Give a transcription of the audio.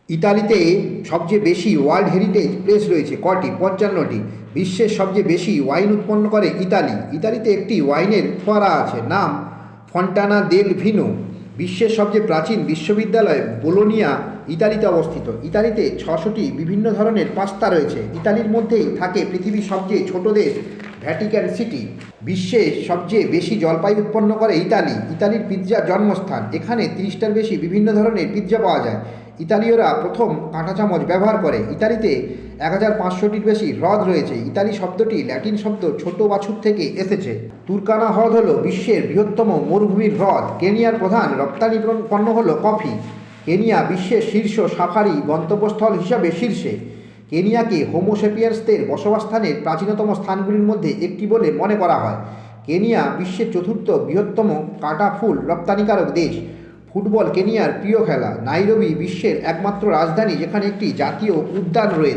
ইতালিতে সবচেয়ে বেশি ওয়ার্ল্ড হেরিটেজ প্লেস রয়েছে কটি? 55টি। বিশ্বের সবচেয়ে বেশি ওয়াইন উৎপন্ন করে ইতালি। ইতালিতে একটি ওয়াইনের ফোয়ারা আছে, নাম ফন্টানা দেল ভিনো। বিশ্বের সবচেয়ে প্রাচীন বিশ্ববিদ্যালয় বোলোনিয়া ইতালিতে অবস্থিত। ইতালিতে 600টি বিভিন্ন ধরনের পাস্তা রয়েছে। ইতালির মধ্যেই থাকে পৃথিবীর সবচেয়ে ছোট দেশ ভ্যাটিকান সিটি। বিশ্বে সবচেয়ে বেশি জলপাই উৎপন্ন করে ইতালি। ইতালির পিৎজার জন্মস্থান। এখানে 30টার বেশি বিভিন্ন ধরনের পিৎজা পাওয়া যায়। ইতালীয়রা প্রথম কাঁটা চামচ ব্যবহার করে। ইতালিতে 1500টির বেশি হ্রদ রয়েছে। ইতালি শব্দটি ল্যাটিন শব্দ ছোট বাছুর থেকে এসেছে। তুর্কানা হ্রদ হল বিশ্বের বৃহত্তম মরুভূমির হ্রদ। কেনিয়ার প্রধান রপ্তানি পণ্য হল কফি। কেনিয়া বিশ্বের শীর্ষ সাফারি গন্তব্যস্থল হিসাবে শীর্ষে। কেনিয়াকে হোমো সেপিয়েন্সদের বসবাসস্থানের প্রাচীনতম স্থানগুলির মধ্যে একটি বলে মনে করা হয়। কেনিয়া বিশ্বের চতুর্থ বৃহত্তম কাটা ফুল রপ্তানিকারক দেশ। ফুটবল কেনিয়ার প্রিয় খেলা। নাইরোবি বিশ্বের একমাত্র রাজধানী যেখানে একটি জাতীয় উদ্যান রয়েছে।